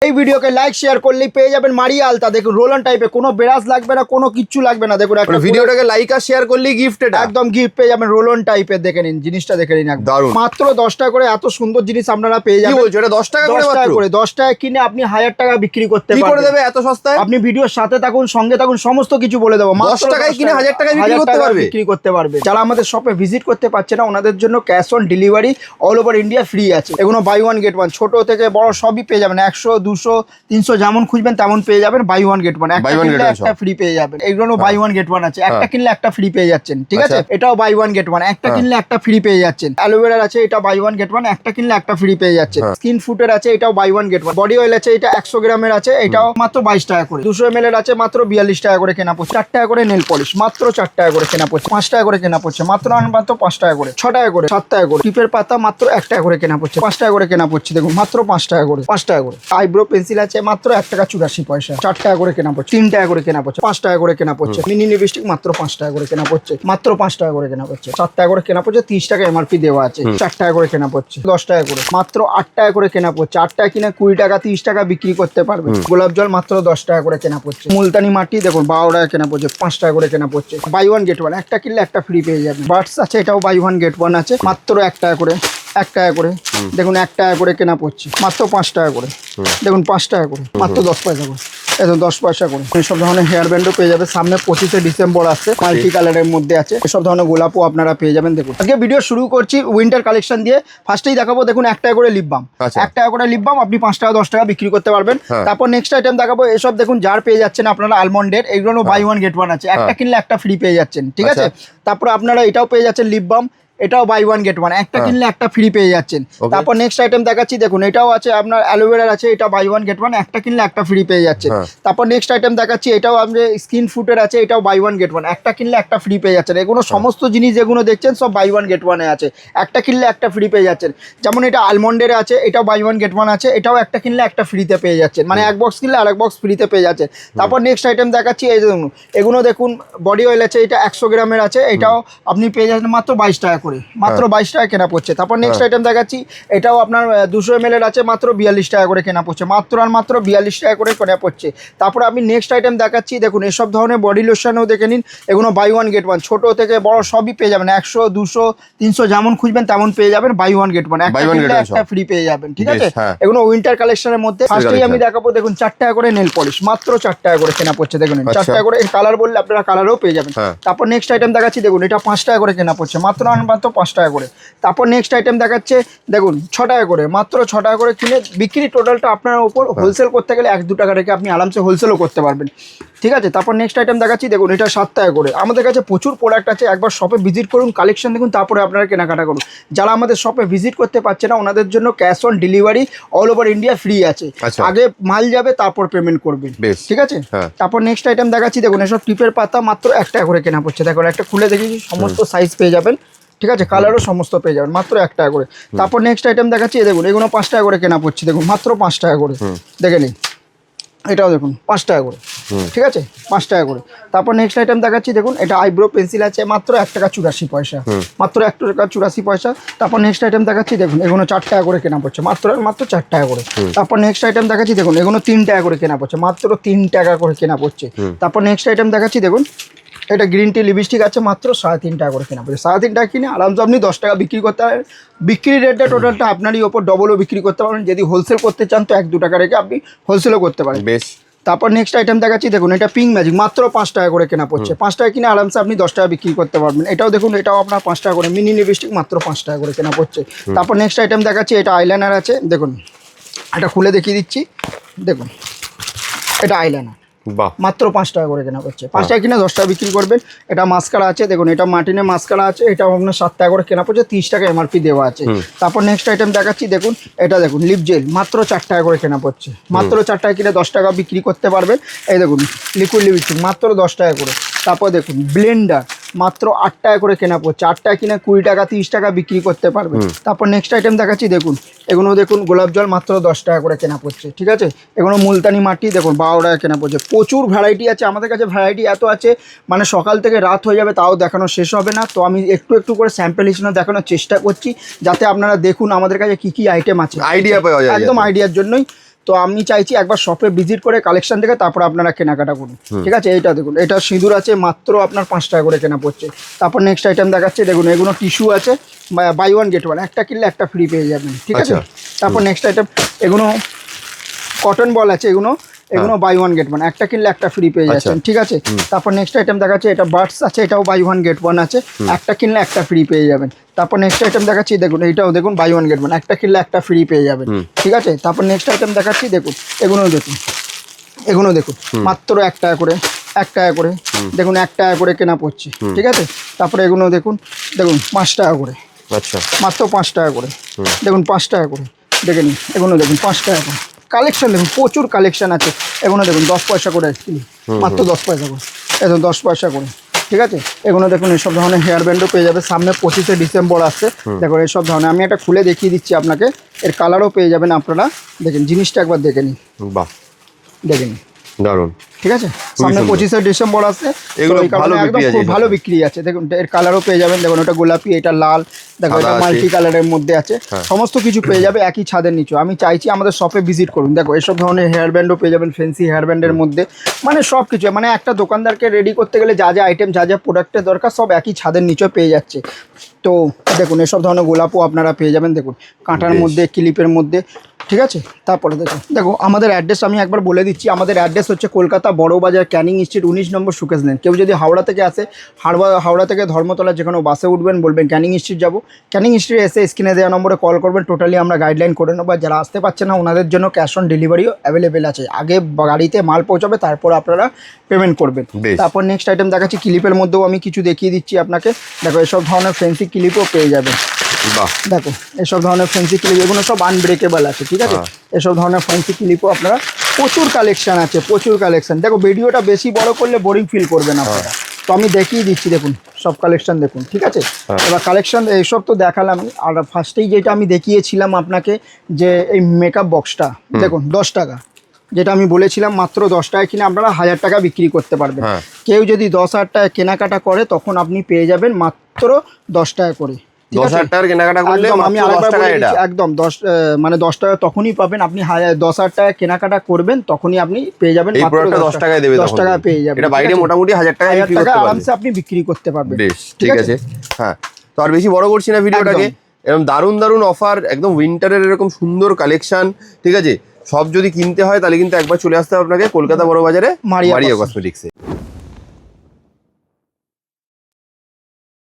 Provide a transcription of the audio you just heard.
এই ভিডিওকে like share করলেই পেয়ে যাবেন মারিয়া আলতা। দেখুন রোলন টাইপের, কোনো ব্রাশ লাগবে না, কোনো কিচ্ছু লাগবে না। দেখুন একটা ভিডিওটাকে লাইক আর শেয়ার করলেই গিফট, এটা একদম গিফট পেয়ে যাবেন। রোলন টাইপের দেখে নিন, জিনিসটা দেখে নিন, একদম দারুণ। মাত্র 10 টাকা করে এত সুন্দর জিনিস আপনারা পেয়ে কি যাবেন। বলছো, এটা 10 টাকা করে? 10 টাকা মাত্র করে, 10 টাকা কিনে আপনি 1000 টাকা বিক্রি করতে কি করে পারবেন। দেবে এত সস্তায়? আপনি ভিডিওর সাথে থাকুন, সঙ্গে থাকুন, সমস্ত কিছু বলে দেবো। 10 টাকায় কিনে 1000 টাকায় বিক্রি করতে পারবে। বিক্রি করতে পারবে। যারা আমাদের শপে ভিজিট করতে পারছে না, ওনাদের জন্য cash on delivery all over India free আছে। এগুলো বাই ওয়ান গেট ওয়ান, ছোট থেকে বড় সবই পেয়ে যাবেন। 100, 200, 300 যেমন খুঁজবেন তেমন পেয়ে যাবেন। বাই ওয়ান গেট ওয়ান, একটা কিনলে একটা ফ্রি পেয়ে যাবেন। এইগুলো বাই ওয়ান গেট ওয়ান আছে, একটা কিনলে একটা ফ্রি পেয়ে যাচ্ছেন। ঠিক আছে, এটাও বাই ওয়ান গেট ওয়ান, একটা কিনলে একটা ফ্রি পেয়ে যাচ্ছেন। অ্যালোভেরা আছে, এটা বাই ওয়ান গেট ওয়ান, একটা কিনলে একটা ফ্রি পেয়ে যাচ্ছেন। স্কিন ফুটের আছে, এটাও buy one get one. Body oil আছে, এটা 100 গ্রামের আছে, এটাও মাত্র 22 টাকা করে। 200 ml এর আছে, মাত্র 42 টাকা করে কেনা পড়ছে। 4 টাকা করে নেল পলিশ, মাত্র 4 টাকা করে কেনা পড়ছে। 5 টাকা করে কেনা পড়ছে, মাত্র 5 টাকা করে। 6 টাকা করে, 7 টাকা করে। টিপের পাতা মাত্র 1 টাকা করে কেনা পড়ছে। 5 টাকা করে কেনা পড়ছে। দেখুন মাত্র 5 টাকা করে, 5 টাকা করে। আইব্রো পেন্সিল আছে, মাত্র 1 টাকা 84 পয়সা। 4 টাকা করে কেনা পড়ছে। 3 টাকা করে কেনা পড়ছে। 5 টাকা করে কেনা পড়ছে। মিনি লিপস্টিক মাত্র 5 টাকা করে কেনা পড়ছে, মাত্র 5 টাকা করে কেনা পড়ছে। 7 টাকা করে কেনা পড়ছে, 30 টাকা এমআরপি দেওয়া আছে। 4 টাকা করে কেনা পড়ছে। 10 টাকা করে, মাত্র 8 টাকা করে কেনা পড়ছে। 8 টাকা কিনে 20 টাকা 30 টাকা বিক্রি করতে পারবে। গোলাপ জল মাত্র 10 টাকা করে কেনা পড়ছে। মুলতানি মাটি দেখুন 12 টাকা কেনা পড়ছে, 5 টাকা করে কেনা পড়ছে। বাই ওয়ান গেট ওয়ান, একটা কিনলে একটা ফ্রি পেয়ে যাবে। বার্ডস আছে, এটাও বাই ওয়ান গেট ওয়ান আছে, মাত্র 1 টাকা করে। 1 টাকা করে দেখুন, 1 টাকা করে কেনা পড়ছে, মাত্র 5 টাকা করে। দেখুন 5 টাকা করে, মাত্র 10 পয়সা করে। এত 10 পয়সা করে। এসব ধরনের হেয়ার ব্যান্ডও পেয়ে যাবে। সামনে 25শে ডিসেম্বর আসছে, মাল্টি কালারের মধ্যে আছে। এসব ধরনের গোলাপও আপনারা পেয়ে যাবেন। দেখুন আজকে ভিডিও শুরু করছি উইন্টার কালেকশন দিয়ে। ফার্স্টেই দেখাবো দেখুন 1 টাকা করে লিপ বাম। 1 টাকা করে লিপ বাম আপনি 5 টাকা 10 টাকা বিক্রি করতে পারবেন। তারপর নেক্সট আইটেম দেখাবো, এসব দেখুন জার পেয়ে যাচ্ছেন আপনারা আলমন্ডের। এইগুলো বাই ওয়ান গেট ওয়ান আছে, একটা কিনলে একটা ফ্রি পেয়ে যাচ্ছেন। ঠিক আছে, তারপর আপনারা এটাও পেয়ে যাচ্ছেন লিপ বাম, এটাও বাই ওয়ান গেট ওয়ান, একটা কিনলে একটা ফ্রি পেয়ে যাচ্ছেন। তারপর নেক্সট আইটেম দেখাচ্ছি দেখুন, এটাও আছে আপনার অ্যালোভেরা আছে, এটা বাই ওয়ান গেট ওয়ান, একটা কিনলে একটা ফ্রি পেয়ে যাচ্ছেন। তারপর নেক্সট আইটেম দেখাচ্ছি, এটাও আপনার স্কিন ফুটের আছে, এটাও বাই ওয়ান গেট ওয়ান, একটা কিনলে একটা ফ্রি পেয়ে যাচ্ছেন। এগুলো সমস্ত জিনিস যেগুলো দেখছেন সব বাই ওয়ান গেট ওয়ানে আছে, একটা কিনলে একটা ফ্রি পেয়ে যাচ্ছেন। যেমন এটা আলমন্ডের আছে, এটাও বাই ওয়ান গেট ওয়ান আছে, এটাও একটা কিনলে একটা ফ্রিতে পেয়ে যাচ্ছেন। মানে এক বক্স কিনলে আরেক বক্স ফ্রিতে পেয়ে যাচ্ছেন। তারপর নেক্সট আইটেম দেখাচ্ছি, এই দেখুন এগুলো দেখুন বডি অয়েল আছে, এটা 100 গ্রামের আছে, এটাও আপনি পেয়ে যাচ্ছেন মাত্র 22 টাকা করে, মাত্র 22 টাকা কেনা পড়ছে। তারপর নেক্সট আইটেম দেখাচ্ছি, এটাও আপনার 200 ml এর আছে, মাত্র 42 টাকা করে কেনা পড়ছে, মাত্র আর মাত্র 42 টাকা করে কেনা পড়ছে। তারপর আমি নেক্সট আইটেম দেখাচ্ছি দেখুন, এসব ধরনের বডি লোশনও দেখে নিন। এগুলো বাই ওয়ান গেট ওয়ান, ছোট থেকে বড় সবই পেয়ে যাবেন। 100, 200, 300 যেমন খুঁজবেন তেমন পেয়ে যাবেন। বাই ওয়ান গেট ওয়ান, একটা কিনলে একটা ফ্রি পেয়ে যাবেন। ঠিক আছে, এগুলো উইন্টার কালেকশনের মধ্যে। ফার্স্টেই আমি দেখাবো দেখুন 4 টাকা করে নেল পলিশ, মাত্র 4 টাকা করে কেনা পড়ছে। দেখুন 4 টাকা করে, কালার বললে আপনারা কালারও পেয়ে যাবেন। তারপর নেক্সট আইটেম দেখাচ্ছি দেখুন, এটা 5 টাকা করে কেনা পড়ছে, মাত্র আর মাত্র 5 টাকা করে। তারপর নেক্সট আইটেম দেখাচ্ছে দেখুন 6 টাকা করে, মাত্র 6 টাকা করে কিনে বিক্রি। টোটালটা আপনার উপর, হোলসেল করতে গেলে 1-2 টাকা রেখে আপনি আরামসে হোলসেলও করতে পারবেন। ঠিক আছে, তারপর নেক্সট আইটেম দেখাচ্ছি দেখুন, এটা 7 টাকা করে। আমাদের কাছে প্রচুর প্রোডাক্ট আছে, একবার শপে ভিজিট করুন, কালেকশন দেখুন, তারপরে আপনারা কেনাকাটা করুন। যারা আমাদের শপে ভিজিট করতে পারছে না, ওনাদের জন্য cash on delivery all over India free আছে। আগে মাল যাবে, তারপর পেমেন্ট করবেন। ঠিক আছে, তারপর নেক্সট আইটেম দেখাচ্ছি দেখুন, এসব টিপের পাতা মাত্র 1 টাকা করে কেনা পড়ছে। দেখুন একটা খুলে দেখি, সমস্ত সাইজ পেয়ে যাবেন। ঠিক আছে, কালারও সমস্ত পেয়ে যাবেন, মাত্র 1 টাকা করে। তারপর নেক্সট আইটেম দেখাচ্ছি দেখুন, এগুলো 5 টাকা করে কেনা পড়ছে। দেখুন মাত্র 5 টাকা করে, দেখে নিন। এটাও দেখুন 5 টাকা করে। ঠিক আছে, 5 টাকা করে। তারপর নেক্সট আইটেম দেখাচ্ছি দেখুন, এটা আইব্রো পেন্সিল আছে, মাত্র 1 টাকা 84 পয়সা, মাত্র 1 টাকা 84 পয়সা। তারপর নেক্সট আইটেম দেখাচ্ছি দেখুন, এগুলো 4 টাকা করে কেনা পড়ছে, মাত্র 4 টাকা করে। তারপর নেক্সট আইটেম দেখাচ্ছি দেখুন, এগুলো 3 টাকা করে কেনা পড়ছে, মাত্র 3 টাকা করে কেনা পড়ছে। তারপর নেক্সট আইটেম দেখাচ্ছি দেখুন, এটা গ্রিন টি লিপস্টিক আছে, মাত্র 3.5 টাকা করে কেনা পড়ছে। 3.5 টাকা কিনে আরামসে আপনি 10 টাকা বিক্রি করতে পারেন। বিক্রি রেটটা টোটালটা আপনারই ওপর, ডবলও বিক্রি করতে পারেন। যদি হোলসেল করতে চান তো 1-2 টাকা রেখে আপনি হোলসেলও করতে পারেন। বেশ। তারপর নেক্সট আইটেম দেখাচ্ছি দেখুন, এটা পিঙ্ক ম্যাজিক, মাত্র 5 টাকা করে কেনা পড়ছে। 5 টাকা কিনে আরামসে আপনি 10 টাকা বিক্রি করতে পারবেন। এটাও দেখুন, এটাও আপনার 5 টাকা করে। মিনি লিপস্টিক মাত্র 5 টাকা করে কেনা পড়ছে। তারপর নেক্সট আইটেম দেখাচ্ছি, এটা আইলাইনার আছে, দেখুন এটা খুলে দেখিয়ে দিচ্ছি। দেখুন এটা আইলাইনার, মাত্র 5 টাকা করে কেনা পড়ছে। 5 টাকা কিনে 10 টাকা বিক্রি করবেন। এটা মাস্কারা আছে, দেখুন এটা মার্টিনের মাস্কারা আছে, এটাও আপনার 7 টাকা করে কেনা পড়ছে, 30 টাকা এমআরপি দেওয়া আছে। তারপর নেক্সট আইটেম দেখাচ্ছি দেখুন, এটা দেখুন লিপ জেল, মাত্র 4 টাকা করে কেনা পড়ছে। মাত্র 4 টাকা কিনে 10 টাকা বিক্রি করতে পারবেন। এই দেখুন লিকুইড লিপস্টিক, মাত্র 10 টাকা করে। তারপর দেখুন ব্লেন্ডার, মাত্র 8 টাকা করে কেনা পড়ছে। 8 টাকা কিনে 20 টাকা 30 টাকা বিক্রি করতে পারবেন। তারপর নেক্সট আইটেম দেখাচ্ছি দেখুন, এগুলো দেখুন গোলাপ জল, মাত্র 10 টাকা করে কেনা পড়ছে। ঠিক আছে, এগুলো মুলতানি মাটি দেখুন 12 টাকা কেনা পড়ছে। প্রচুর ভ্যারাইটি আছে আমাদের কাছে, ভ্যারাইটি এত আছে মানে সকাল থেকে রাত হয়ে যাবে তাও দেখানো শেষ হবে না। তো আমি একটু একটু করে স্যাম্পল হিসেবে দেখানোর চেষ্টা করছি, যাতে আপনারা দেখুন আমাদের কাছে কী কী আইটেম আছে, আইডিয়া পাওয়া যায়, একদম আইডিয়ার জন্যই। তো আমি চাইছি একবার শপে ভিজিট করে কালেকশন দেখে তারপর আপনারা কেনাকাটা করুন। ঠিক আছে, এইটা দেখুন, এটা সিঁদুর আছে মাত্র আপনার 5 টাকা করে কেনা পড়ছে। তারপর নেক্সট আইটেম দেখাচ্ছে, দেখুন এগুলো টিস্যু আছে, বাই ওয়ান গেট ওয়ান, একটা কিনলে একটা ফ্রি পেয়ে যাবেন। ঠিক আছে, তারপর নেক্সট আইটেম এগুলো কটন বল আছে, এগুলো বাই ওয়ান গেট ওয়ান, একটা কিনলে একটা ফ্রি পেয়ে যাচ্ছেন। ঠিক আছে, তারপর নেক্সট আইটেম দেখাচ্ছে, এটা বার্ডস আছে, এটাও বাই ওয়ান গেট ওয়ান আছে, একটা কিনলে একটা ফ্রি পেয়ে যাবেন। তারপর নেক্সট আইটেম দেখাচ্ছি, দেখুন এইটাও দেখুন বাই ওয়ান গেট ওয়ান, একটা কিনলে একটা ফ্রি পেয়ে যাবেন। ঠিক আছে, তারপর নেক্সট আইটেম দেখাচ্ছি, দেখুন এগুলো দেখুন মাত্র 1 টাকা করে, 1 টাকা করে, দেখুন 1 টাকা করে কেনা পড়ছে। ঠিক আছে, তারপরে এগুলো দেখুন 5 টাকা করে, আচ্ছা মাত্র 5 টাকা করে, দেখুন 5 টাকা করে, দেখে নিন এগুলো দেখুন 5 টাকা করে। কালেকশন দেখুন, প্রচুর কালেকশন আছে। এগুলো দেখুন 10 পয়সা করে কিনি, মাত্র 10 পয়সা করে, এই 10 পয়সা করে। ঠিক আছে, এগুলো দেখুন এইসব ধরনের হেয়ার ব্যান্ডও পেয়ে যাবে, সামনে 25শে ডিসেম্বর আসছে। দেখুন এইসব ধরনের, আমি একটা খুলে দেখিয়ে দিচ্ছি আপনাকে, এর কালারও পেয়ে যাবেন আপনারা। দেখেন জিনিসটা একবার দেখে নিন, বাহ দেখে নিন, দারুণ। ঠিক আছে, সামনে 25শে ডিসেম্বর আসছে, এগুলো ভালো একদম খুব ভালো বিক্রি আছে। দেখুন এর কালারও পেয়ে যাবেন, দেখুন ওটা গোলাপি, এটা লাল, দেখো এটা মাল্টি কালারের মধ্যে আছে, সমস্ত কিছু পেয়ে যাবে একই ছাদের নিচে। আমি চাইছি আমাদের শপে ভিজিট করুন। দেখো এসব ধরনের হেয়ার ব্যান্ডও পেয়ে যাবেন, ফ্যান্সি হেয়ার ব্যান্ডের মধ্যে, মানে সব কিছু, মানে একটা দোকানদারকে রেডি করতে গেলে যা যা আইটেম, যা যা প্রোডাক্টের দরকার সব একই ছাদের নিচে পেয়ে যাচ্ছে। তো দেখুন এসব ধরনের গোলাপও আপনারা পেয়ে যাবেন, দেখুন কাঁটার মধ্যে, ক্লিপের মধ্যে। ঠিক আছে, তারপরে দেখো আমাদের অ্যাড্রেস আমি একবার বলে দিচ্ছি। আমাদের অ্যাড্রেস হচ্ছে কলকাতা বড়বাজার, ক্যানিং স্ট্রিট, 19 নম্বর সুকেশ লেন। কেউ যদি হাওড়া থেকে আসে, হাওড়া থেকে ধর্মতলা যেখানে বাসে উঠবেন, বলবেন ক্যানিং স্ট্রিট যাবো, ক্যানিং স্ট্রিট এসে স্ক্রিনে দেওয়া নম্বরে কল করবেন, টোটালি আমরা গাইডলাইন করে নেবো। যারা আসতে পারছে না ওনাদের জন্য ক্যাশ অন ডেলিভারিও অ্যাভেলেবেল আছে। আগে গাড়িতে মাল পৌঁছাবে, তারপর আপনারা পেমেন্ট করবেন। তারপর নেক্সট আইটেম দেখাচ্ছি, ক্লিপের মধ্যেও আমি কিছু দেখিয়ে দিচ্ছি আপনাকে। দেখো এসব ধরনের ফ্যান্সি ক্লিপও পেয়ে যাবেন। দেখো এসব ধরনের ফ্যান্সি ক্লিপ, এগুলো সব আনব্রেকেবল আছে। ঠিক আছে, এসব ধরনের ফ্যান্সি ক্লিপও আপনারা, প্রচুর কালেকশন আছে, প্রচুর কালেকশন। দেখো ভিডিওটা বেশি বড় করলে বোরিং ফিল করবেন আপনারা, তো আমি দেখিয়ে দিচ্ছি। দেখুন সব কালেকশন দেখুন। ঠিক আছে, এবার কালেকশন এইসব তো দেখালাম। আর ফার্স্টেই যেটা আমি দেখিয়েছিলাম আপনাকে, যে এই মেকআপ বক্সটা দেখুন 10 টাকা, যেটা আমি বলেছিলাম মাত্র 10 টাকা কিনে আপনারা 1000 টাকা বিক্রি করতে পারবেন। কেউ যদি 10,000 টাকা কেনাকাটা করে তখন আপনি পেয়ে যাবেন মাত্র 10 টাকা করে। 10,000 টাকার কেনাকাটা করলে আমি আরেকবার বলে দিচ্ছি, একদম 10 টাকা তখনই পাবেন। আপনি 10,000 টাকা কেনাকাটা করবেন তখনই আপনি পেয়ে যাবেন মাত্র 10 টাকায় দেবে, 10 টাকা পেয়ে যাবেন। এটা বাইরে মোটামুটি 1000 টাকা আরামসে আপনি বিক্রি করতে পারবেন। বেশ, ঠিক আছে। হ্যাঁ, তো আর বেশি বড় করছি না ভিডিওটাকে। এরকম দারুণ দারুণ অফার, একদম উইন্টারের এরকম সুন্দর কালেকশন। ঠিক আছে, সব যদি কিনতে হয় তাহলে কিন্তু একবার চলে আসতে হবে আপনাকে কলকাতা বড় বাজারে মারিয়া কসমেটিক্সে।